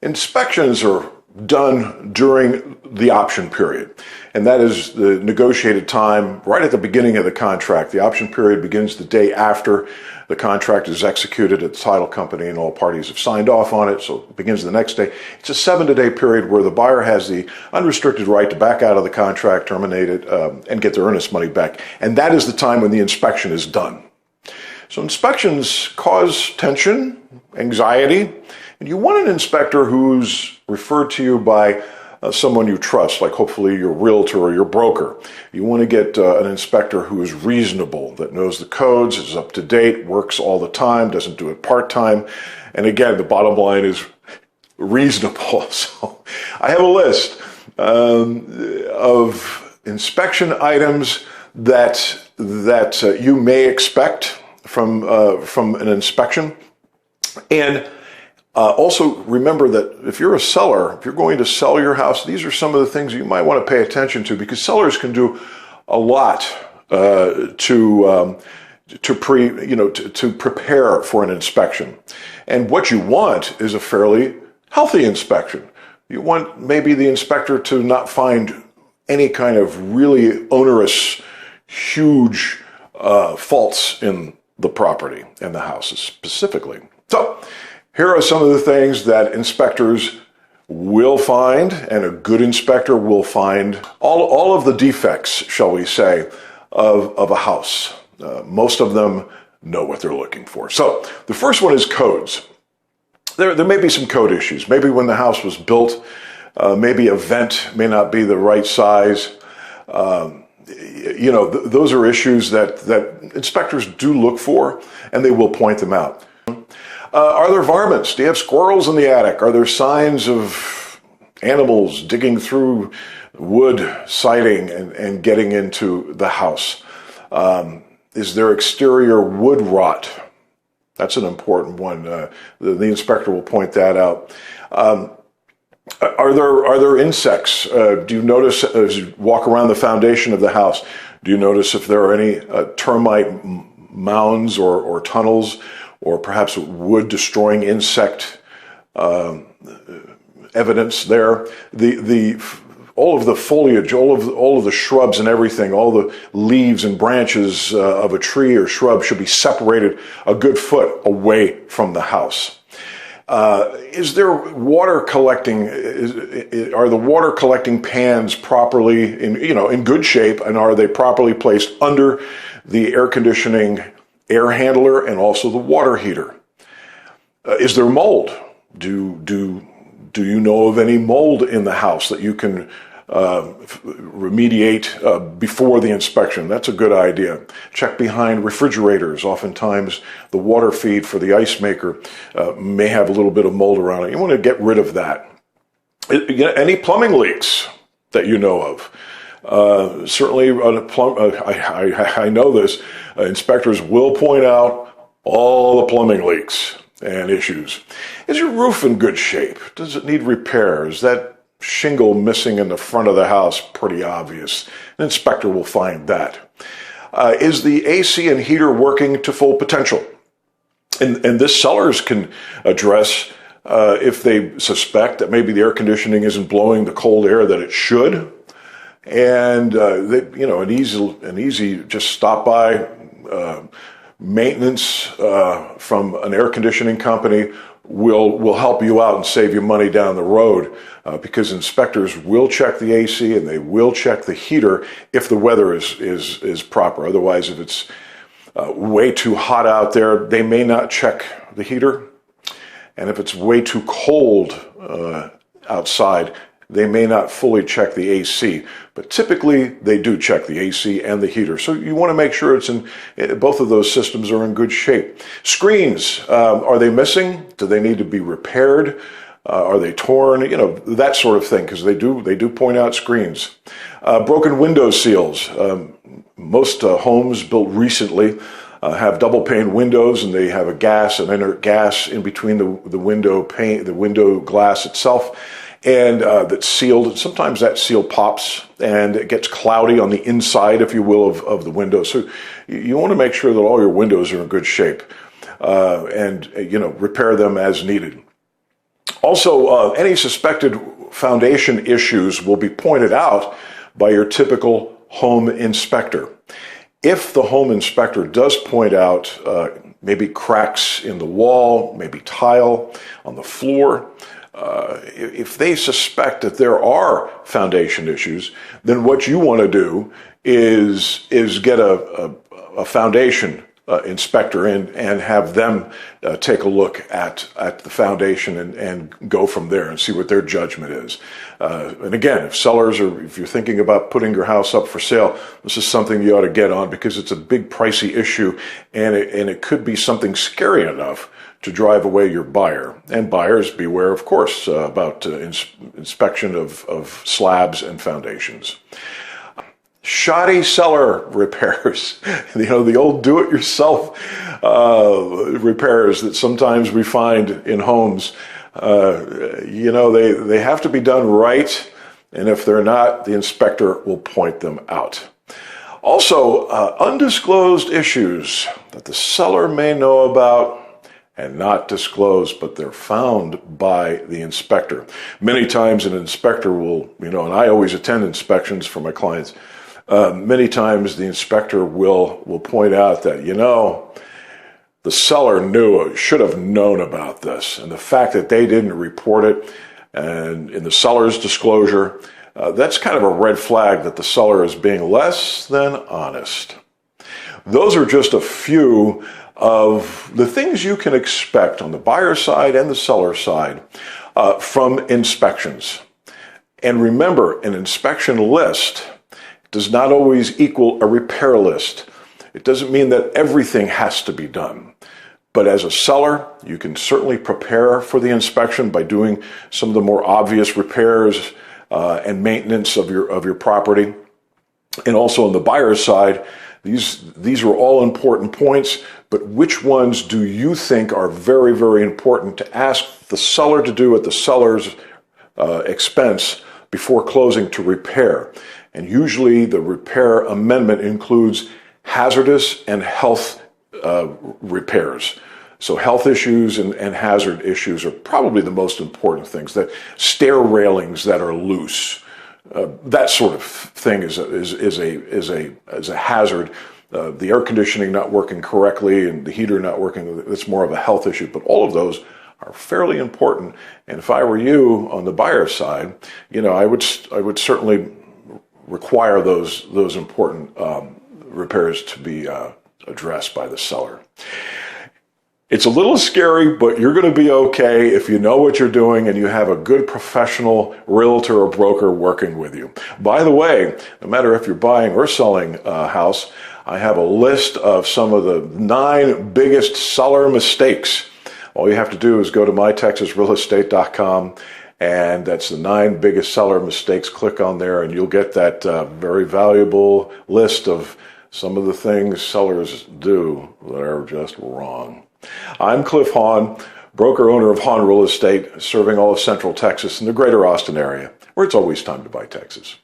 Inspections are done during the option period, and that is the negotiated time right at the beginning of the contract. The option period begins the day after the contract is executed at the title company and all parties have signed off on it, so it begins the next day. It's a 7-day period where the buyer has the unrestricted right to back out of the contract, terminate it, and get their earnest money back. And that is the time when the inspection is done. So inspections cause tension, anxiety, and you want an inspector who's referred to you by someone you trust, like hopefully your realtor or your broker. You want to get an inspector who is reasonable, that knows the codes, is up to date, works all the time, doesn't do it part-time. And again, the bottom line is reasonable. So I have a list of inspection items that you may expect from an inspection. And also remember that if you're a seller, if you're going to sell your house, these are some of the things you might want to pay attention to, because sellers can do a lot to prepare for an inspection. And what you want is a fairly healthy inspection. You want maybe the inspector to not find any kind of really onerous, huge faults in the property and the houses specifically. So here are some of the things that inspectors will find, and a good inspector will find all of the defects, shall we say, of a house. Most of them know what they're looking for. So the first one is codes. There may be some code issues. Maybe when the house was built, maybe a vent may not be the right size. Those are issues that inspectors do look for, and they will point them out. Are there varmints? Do you have squirrels in the attic? Are there signs of animals digging through wood siding and getting into the house? Is there exterior wood rot? That's an important one. The inspector will point that out. Are there insects? Do you notice as you walk around the foundation of the house, do you notice if there are any termite mounds or tunnels, or perhaps wood-destroying insect evidence there? All of the foliage, all of the shrubs and everything, all the leaves and branches of a tree or shrub should be separated a good foot away from the house. Is there water collecting? Are the water collecting pans properly in good shape, and are they properly placed under the air conditioning air handler and also the water heater? Is there mold? Do you know of any mold in the house that you can remediate before the inspection? That's a good idea. Check behind refrigerators. Oftentimes the water feed for the ice maker may have a little bit of mold around it. You want to get rid of that. Any plumbing leaks that you know of? Certainly, I know this. Inspectors will point out all the plumbing leaks and issues. Is your roof in good shape? Does it need repair? Is that shingle missing in the front of the house? Pretty obvious. An inspector will find that. Is the AC and heater working to full potential? And this sellers can address if they suspect that maybe the air conditioning isn't blowing the cold air that it should. And an easy just stop by maintenance from an air conditioning company will help you out and save you money down the road, because inspectors will check the AC and they will check the heater if the weather is proper. Otherwise, if it's way too hot out there, they may not check the heater, and if it's way too cold outside, they may not fully check the AC, but typically they do check the AC and the heater. So you want to make sure both of those systems are in good shape. Screens, are they missing? Do they need to be repaired? Are they torn? That sort of thing, because they do point out screens. Broken window seals. Most homes built recently have double pane windows, and they have an inert gas in between the window pane, the window glass itself, and that's sealed. And sometimes that seal pops and it gets cloudy on the inside, if you will, of the window. So you want to make sure that all your windows are in good shape, and repair them as needed. Also, any suspected foundation issues will be pointed out by your typical home inspector. If the home inspector does point out maybe cracks in the wall, maybe tile on the floor, if they suspect that there are foundation issues, then what you want to do is get a foundation inspector in and have them take a look at the foundation and go from there and see what their judgment is. And again, if you're thinking about putting your house up for sale, this is something you ought to get on because it's a big pricey issue and it could be something scary enough to drive away your buyer. And buyers, beware, of course, about inspection of slabs and foundations. Shoddy cellar repairs, the old do-it-yourself repairs that sometimes we find in homes. They have to be done right, and if they're not, the inspector will point them out. Also, undisclosed issues that the seller may know about and not disclose, but they're found by the inspector. Many times an inspector will, and I always attend inspections for my clients. Many times the inspector will point out that, the seller should have known about this. And the fact that they didn't report it and in the seller's disclosure, that's kind of a red flag that the seller is being less than honest. Those are just a few of the things you can expect on the buyer side and the seller side from inspections. And remember, an inspection list does not always equal a repair list. It doesn't mean that everything has to be done. But as a seller, you can certainly prepare for the inspection by doing some of the more obvious repairs and maintenance of your property. And also on the buyer's side, these are all important points, but which ones do you think are very, very important to ask the seller to do at the seller's expense before closing to repair? And usually the repair amendment includes hazardous and health repairs. So health issues and hazard issues are probably the most important things. That stair railings that are loose, that sort of thing is a hazard. The air conditioning not working correctly and the heater not working, it's more of a health issue. But all of those are fairly important. And if I were you on the buyer side, I would certainly require those important repairs to be addressed by the seller. It's a little scary, but you're going to be okay if you know what you're doing and you have a good professional realtor or broker working with you. By the way, no matter if you're buying or selling a house, I have a list of some of the 9 biggest seller mistakes. All you have to do is go to mytexasrealestate.com, and that's the 9 biggest seller mistakes. Click on there and you'll get that very valuable list of some of the things sellers do that are just wrong. I'm Cliff Hahn, broker owner of Hahn Real Estate, serving all of Central Texas and the greater Austin area, where it's always time to buy Texas.